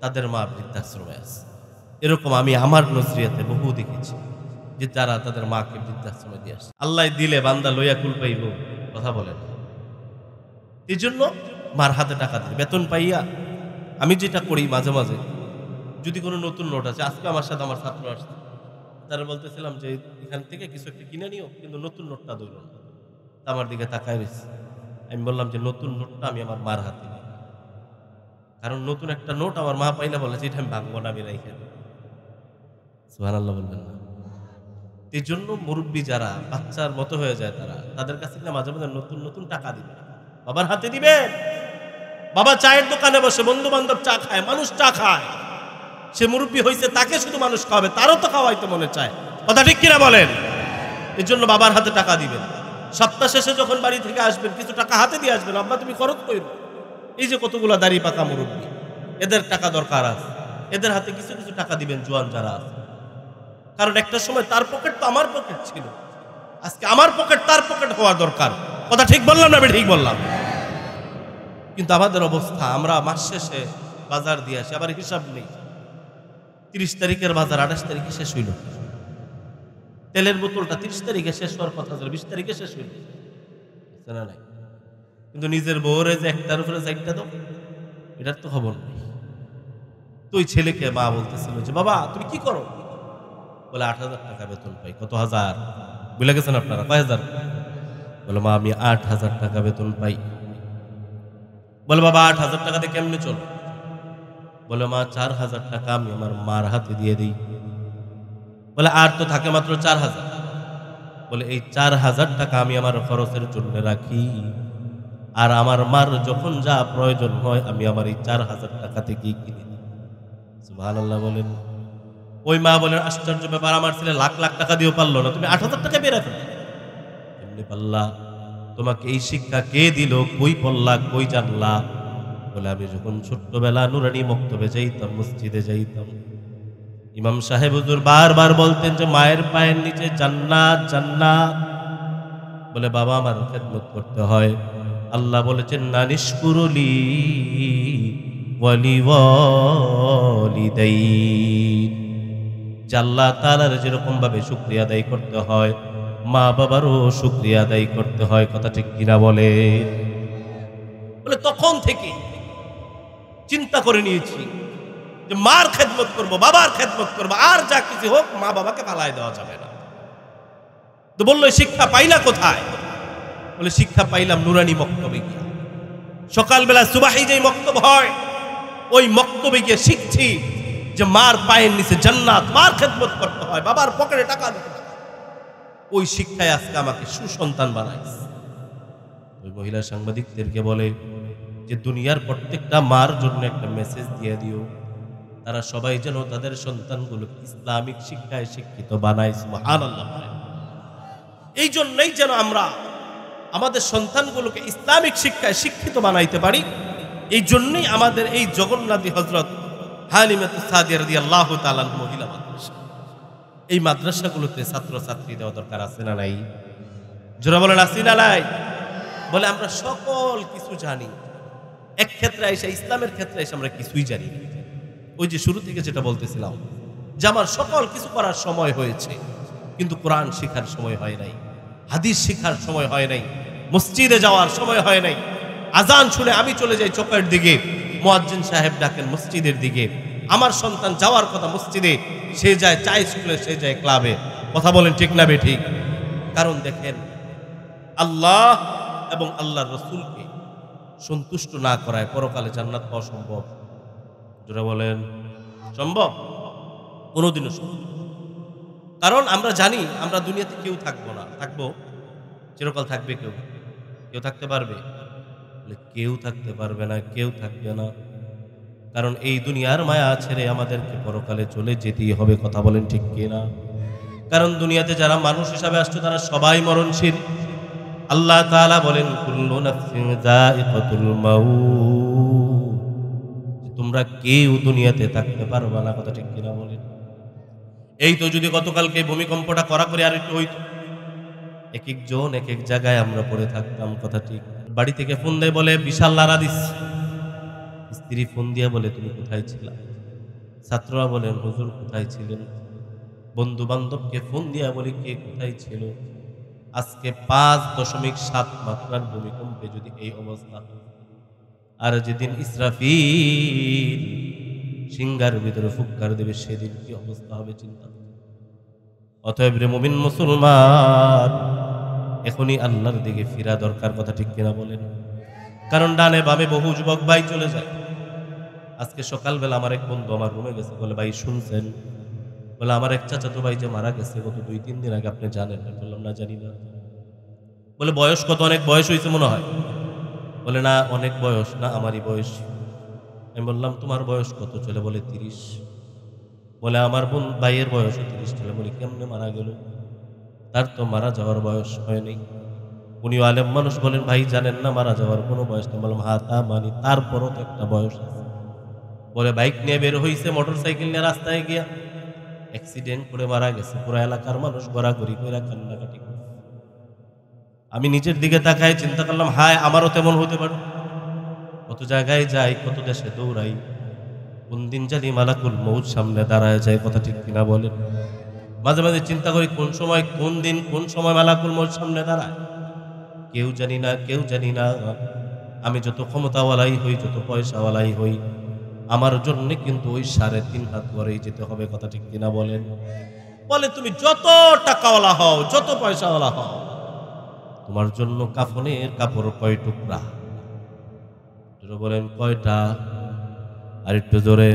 তাদের মা বৃদ্ধাশ্রমে আছে। এরকম আমি আমার নজরিয়াতে বহু দেখেছি যে যারা তাদের মাকে বৃদ্ধাশ্রমে দিয়ে আসে। আল্লাহ দিলে বান্দা লইয়া কুল পাইব। কথা বলেন। এই জন্য মার হাতে টাকা দিই বেতন পাইয়া। আমি যেটা করি মাঝে মাঝে, যদি কোনো নতুন নোট আছে, আজকে আমার সাথে আমার ছাত্র আসছে, তারা বলতেছিলাম যে এখান থেকে কিছু একটা কিনে নিও, কিন্তু নতুন নোটটা ধরল না। আমার দিকে তাকায় রয়েছে। আমি বললাম যে নতুন নোটটা আমি আমার মার হাতে দিই, কারণ নতুন একটা নোট আমার মা পাইলে বলে যে এটা আমি ভাঙবো না, আমি রাইখে দেব। সুবহানাল্লাহ বলবেন না? এই জন্য মুরব্বী যারা বাচ্চার মতো হয়ে যায়, তাদের কাছে মাঝে মাঝে নতুন নতুন টাকা দিবে, বাবার হাতে দিবে। বাবা চায়ের দোকানে বসে বন্ধু বান্ধব চা খায়, মানুষ চা খায়, সে মুরব্বী হয়েছে, তাকে শুধু মানুষ খাওয়াবে, তারও তো খাওয়াইতে মনে চায়। কথা ঠিক কিনা বলেন? এই জন্য বাবার হাতে টাকা দিবেন। সপ্তাহ শেষে যখন বাড়ি থেকে আসবেন কিছু টাকা হাতে দিয়ে আসবেন, আব্বা তুমি খরচ করো। এই যে কতগুলা দাড়ি পাকা মুরব্বী, এদের টাকা দরকার আছে, এদের হাতে কিছু কিছু টাকা দিবেন, জোয়ান যারা আছে। কারণ একটা সময় তার পকেট তো আমার পকেট ছিল, আজকে আমার পকেট তার পকেট হওয়া দরকার। কথা ঠিক বললাম না ঠিক বললাম? কিন্তু আমাদের অবস্থা, আমরা মাস শেষে বাজার দিয়ে আসি, আবার হিসাব নেই। 30 তারিখের বাজার 28 তারিখে শেষ হইল। তেলের বোতলটা 30 তারিখে শেষ হওয়ার কথা ছিল, 20 তারিখে শেষ হইল। না নাই? কিন্তু নিজের বউরে যে একটার উপরে চাইটা দাও, এটার তো খবর নেই। তো ওই ছেলেকে মা বলতেছিল যে বাবা তুমি কি করো? বলে 8,000 টাকা বেতন পাই। কত হাজার? বুঝলে গেছেন আপনারা? কয় হাজার? বলে মা আমি 8,000 টাকা বেতন পাই। বলে বাবা 8,000 টাকা দিয়ে কেমনে চলো? বলে মা 4,000 টাকা আমি আমার মার হাতে দিয়ে দিই। বলে আর তো থাকে মাত্র 4,000। বলে এই 4,000 টাকা আমি আমার খরচের জন্য রাখি, আর আমার মার যখন যা প্রয়োজন হয় আমি আমার এই 4,000 টাকা থেকেই কিনে দিই। সুবহানাল্লাহ বলেন। ওই মা বলেন আশ্চর্য ব্যাপার, আমার ছেলে লাখ লাখ টাকা দিয়েও পারলো না, তুমি 8,000 টাকা বের ফেলে এমনি পাল্লা? তোমাকে এই শিক্ষা কে দিল? কই পড়লা, কই জানলা? বলে আমি যখন ছোট্টবেলা নুরানি মক্তবে যাইতাম, মসজিদে যাইতাম, ইমাম সাহেব হুজুর বারবার বলতেন যে মায়ের পায়ের নিচে জান্নাত জান্নাত। বলে বাবা আমার খেদমত করতে হয়। আল্লাহ বলেছেন না নিষ্কুরুলি ওয়ালি ওয়ালিদাইন, যে আল্লাহ তাআলার যেরকম ভাবে শুকরিয়া আদায় করতে হয়, মা বাবারও শুকরিয়া আদায় করতে হয়। কথা ঠিক কিনা বলে? বলে তখন থেকে চিন্তা করে নিয়েছি যে মার খেদমত করব, বাবার খেদমত করব, আর যা কিছু হোক মা বাবাকে ফালায় দেওয়া যাবে না। তো বললো শিক্ষা পাইলা কোথায়? বলে শিক্ষা পাইলাম নুরানি মক্তবে গিয়া। সকালবেলা সুবাহি যেই মক্তব হয়, ওই মক্তবে গিয়ে শিখছি যে মার পায়ের নিচে জান্নাত, মার খেদমত করতে হয়, বাবার পকেটে টাকা দিতে হয়। ওই শিক্ষায় আজকে আমাকে সুসন্তান বানাইছে। ওই মহিলা সাংবাদিকদেরকে বলে যে দুনিয়ার প্রত্যেকটা মার জন্য একটা মেসেজ দিয়ে দিও, তারা সবাই যেন তাদের সন্তানগুলোকে ইসলামিক শিক্ষায় শিক্ষিত বানায়। সুবহানাল্লাহ। এই জন্যই যেন আমরা আমাদের সন্তানগুলোকে ইসলামিক শিক্ষায় শিক্ষিত বানাইতে পারি। এই জন্যই আমাদের এই জগন্নাথী হযরত হালিমাতুস সাদিয়া রাদিয়াল্লাহু তাআলা মহিলা মাদ্রাসা, এই মাদ্রাসাগুলোতে ছাত্রছাত্রী দেওয়া দরকার আছে না নাই? যারা বলেন আছে না নাই? বলে আমরা সকল কিছু জানি, এক ক্ষেত্রে এসে ইসলামের ক্ষেত্রে এসে আমরা কিছুই জানি না। ওই যে শুরু থেকে যেটা বলতেছিলাম যে আমার সকল কিছু করার সময় হয়েছে, কিন্তু কোরআন শেখার সময় হয় নাই, হাদিস শেখার সময় হয় নাই, মসজিদে যাওয়ার সময় হয় নাই। আজান শুনে আমি চলে যাই চোখের দিকে, মুয়াজ্জিন সাহেব ডাকেন মসজিদের দিকে। আমার সন্তান যাওয়ার কথা মসজিদে, সে যায় চাই স্কুলে, সে যায় ক্লাবে। কথা বলেন ঠিক না বেঠিক? কারণ দেখেন, আল্লাহ এবং আল্লাহর রাসূলকে সন্তুষ্ট না করায় পরকালে জান্নাত পাওয়া সম্ভব? যারা বলেন সম্ভব? কোনোদিনও সম্ভব। কারণ আমরা জানি আমরা দুনিয়াতে কেউ থাকবো না। থাকবো? চিরকাল থাকবে কেউ? কেউ থাকতে পারবে? কেউ থাকতে পারবে না, কেউ থাকবে না। কারণ এই দুনিয়ার মায়া ছেড়ে আমাদেরকে পরকালে চলে যেতেই হবে। কথা বলেন ঠিক কিনা? কারণ দুনিয়াতে যারা মানুষ হিসাবে আসছে তারা সবাই মরণশীল। আল্লাহ তাআলা বলেন কুল্লু নাফসিন যায়িকাতুল মাউত, তোমরা কেউ দুনিয়াতে থাকতে পারবে না। কথা ঠিক কিনা বলেন? এই তো যদি গতকালকে ভূমিকম্পটা করা করে আর একটু হইতো, এক একজন এক এক জায়গায় আমরা পড়ে থাকতাম। কথা ঠিক। বাড়ি থেকে ফোন দেয়, বলে বিশাল লারা দিচ্ছে। স্ত্রী ফোন দিয়ে বলে তুমি কোথায় ছিলা? ছাত্ররা বলেন হুজুর কোথায় ছিলেন? বন্ধু বান্ধবকে ফোন দিয়া বলে কে কোথায় ছিল? আজকে 5.7 মাত্রার ভূমিকম্পে যদি এই অবস্থা, আর যেদিন ইসরাফিল সিংহার ভিতরে ফুৎকার দেবে সেদিন কি অবস্থা হবে চিন্তা। অতএব রে মুমিন মুসলমান, এখনই আল্লাহর দিকে ফিরা দরকার। কথা ঠিক কিনা বলেন? কারণ ডানে বামে বহু যুবক ভাই চলে যায়। আজকে সকালবেলা আমার এক বন্ধু আমার রুমে গেছে, বলে ভাই শুনছেন? বলে আমার এক চাচাতো ভাই যে মারা গেছে গত 2-3 দিন আগে, আপনি জানেন? আমি বললাম না, জানি না। বলে বয়স কত? অনেক বয়স হয়েছে মনে হয়। বলে না, অনেক বয়স না, আমারই বয়স। আমি বললাম তোমার বয়স কত? চলে বলে 30। বলে আমার বোন ভাইয়ের বয়সও 30। চলে বলি কেমনে মারা গেল? তার তো মারা যাওয়ার বয়স হয়নি। উনি আলেম মানুষ, বলেন ভাই জানেন না মারা যাওয়ার কোনো বয়স নেই। বললাম হ্যাঁ তা মানি, তারপরও তো একটা বয়স আছে। বলে বাইক নিয়ে বের হয়েছে, মোটর সাইকেল নিয়ে রাস্তায় গিয়া অ্যাক্সিডেন্ট করে মারা গেছে। পুরো এলাকার মানুষ ঘোরাঘুরি করে কান্নাকাটি করে। আমি নিজের দিকে তাকায় চিন্তা করলাম, হায় আমারও তেমন হতে পারে। কত জায়গায় যাই, কত দেশে দৌড়াই, কোন দিন জানি মালাকুল মউত সামনে দাঁড়ায় যায়। কথা ঠিক কিনা বলেন? মাঝে মাঝে চিন্তা করি কোন সময়, কোন দিন, কোন সময় মালাকুল মউত সামনে দাঁড়ায় কেউ জানি না, কেউ জানি না। আমি যত ক্ষমতাওয়ালাই হই, যত পয়সাওয়ালাই হই, আমার জন্য কিন্তু ওই 3.5 হাত করেই যেতে হবে। কথা ঠিক কিনা বলেন? বলে তুমি যত টাকাওয়ালা হও, যত পয়সাওয়ালা হও, তোমার জন্য কাফনের কাপড় কয় টুকরা? বলেন কয়টা? আর একটু জোরে।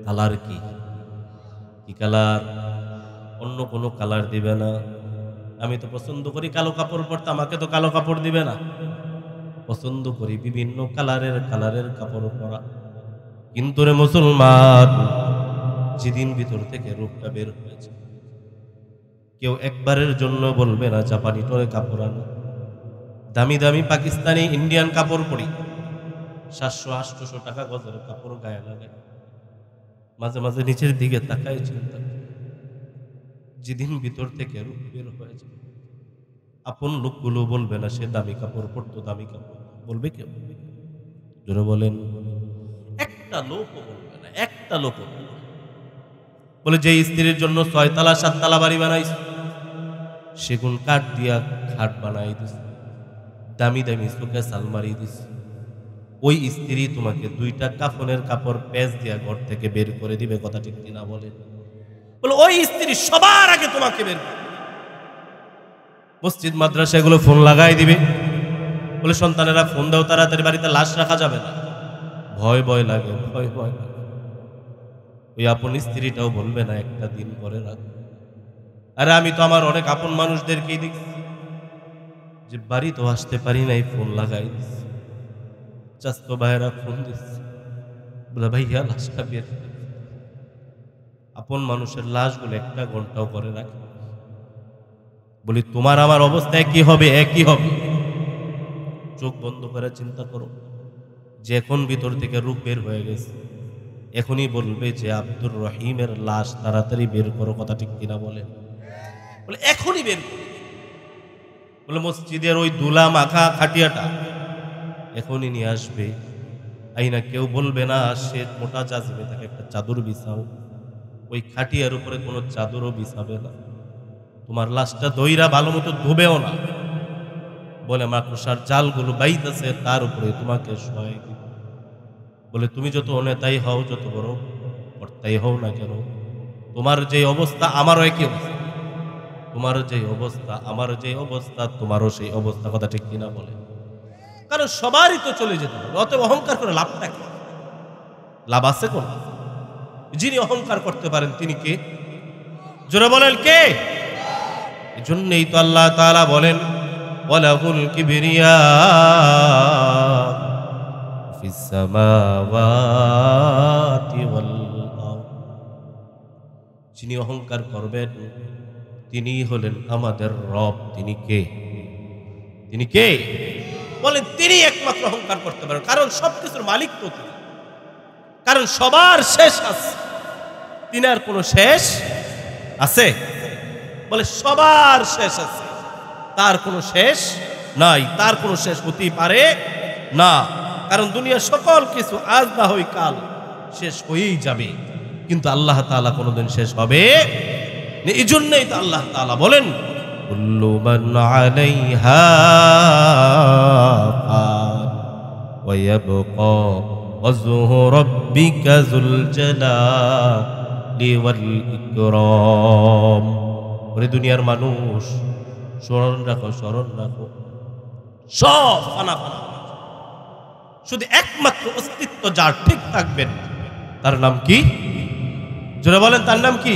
কালার কি? কি কালার? অন্য কোনো কালার দিবে না। আমি তো পছন্দ করি কালো কাপড় পরতে, আমাকে তো কালো কাপড় দিবে না। পছন্দ করি বিভিন্ন কালারের কাপড় পরা। কিন্তু রে মুসলমান, যেদিন ভিতর থেকে রূপটা বের হয়েছে, কেউ একবারের জন্য বলবে না জাপানি টরে কাপড় আনো, দামি দামি পাকিস্তানি ইন্ডিয়ান কাপড় পরি, 700-800 টাকা গজের কাপড় গায়ে লাগায়। মাঝে মাঝে নিচের দিকে তাকায় চিন্তা, যেদিন ভিতর থেকে রূপ বের হয়েছে, আপন লোকগুলো বলবে না সে দামি কাপড় পরতো, দামি কাপড় বলবে কেউ? জোরে বলেন। একটা লোকও বলবে না, একটা লোকও বলবে না। বলে যে স্ত্রীর জন্য 6 তলা 7 তলা বাড়ি বানাইছে, সেগুন কাঠ দিয়া খাট বানাই দিছে, দামি দামি চোখে সালমারি দিছে, ওই স্ত্রী তোমাকে 2টা কাফনের কাপড় প্যাচ দিয়া ঘর থেকে বের করে দিবে। কথা ঠিক কিনা বলেন? বলে ওই স্ত্রী সবার আগে তোমাকে বের করে, মসজিদ মাদ্রাসা এগুলো ফোন লাগাই দিবে। বলে সন্তানেরা ফোন দাও তাড়াতাড়ি, বাড়িতে লাশ রাখা যাবে না। ভয় ভয় লাগে, ভয় ভয় লাগে। ওই আপন স্ত্রীটাও বলবে না একটা দিন পরে রাখ। আরে আমি তো আমার অনেক আপন মানুষদেরকেই দেখছি যে বাড়ি তো আসতে পারি নাই, ফোন লাগাই দিচ্ছি, চাস্তো ভাইয়েরা ফোন দিচ্ছে, বলে ভাইয়া লাশটা বের করে দিন। আপন মানুষের লাশগুলো একটা ঘন্টাও করে রাখে। বলি তোমার আমার অবস্থা একই হবে, একই হবে। চোখ বন্ধ করে চিন্তা করো যে এখন ভিতর থেকে রূপ বের হয়ে গেছে, এখনই বলবে যে আব্দুর রহিমের লাশ তাড়াতাড়ি বের করো, কথা ঠিক কিনা বলে? বলে এখনই বের করো। বলে মসজিদের ওই দুলা মাখা খাটিয়াটা এখনই নিয়ে আসবে, আইনা কেউ বলবে না সে মোটা যাজবে, তাকে একটা চাদর বিছাও। ওই খাটিয়ার উপরে কোনো চাদরও বিছাবে না, তোমার লাশটা দইরা ভালো মতো ধুবেও না, বলে মাকড়সার জালগুলো বাইতেছে তার উপরে তোমাকে শোয়াই দিবে। বলে তুমি যত অনেতাই হও, যত বড় কর্তাই হও না কেন, তোমার যে অবস্থা আমারও একই অবস্থা, তোমার যে অবস্থা আমার যে অবস্থা তোমারও সেই অবস্থা, কথা ঠিক কিনা বলে? কারণ সবারই তো চলে যেতে হবে, অতএব অহংকার করে লাভটা কি? লাভ আছে কোন? যিনি অহংকার করতে পারেন তিনি কে? জোরে বলেন কে? এজন্যই তো আল্লাহ তাআলা বলেন ওয়ালাহুল কিবরিয়া ফিস সামাওয়াতি ওয়াল আরদ। যিনি অহংকার করবেন তিনি হলেন আমাদের রব। তিনি কে? তিনি কে? বলেন তিনি একমাত্র অহংকার করতে পারেন, কারণ সবকিছুর মালিক তো তিনি। কারণ সবার শেষ আছে, তিনার কোনো শেষ আছে? বলে সবার শেষ আছে, তার কোনো শেষ নাই, তার কোনো শেষ হতেই পারে না। কারণ দুনিয়ার সকল কিছু আজ না হয় কাল শেষ হয়েই যাবে, কিন্তু আল্লাহ তাআলা কোনোদিন শেষ হবে না। এই জন্যই তো আল্লাহ তাআলা বলেন কুল্লু মান আলাইহা ফান ওয়া ইয়াবকা ওয়াজহু রাব্বিকা যুল জালালি ওয়াল ইকরাম। ওরে দুনিয়ার মানুষ, স্মরণ রাখো, স্মরণ রাখো, সব ফানা ফানা, শুধু একমাত্র অস্তিত্ব যার ঠিক থাকবেন তার নাম কি? জোরে বলেন, তার নাম কি?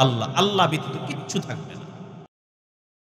আল্লাহ। আল্লাহ ব্যতীত কিচ্ছু থাকবে না।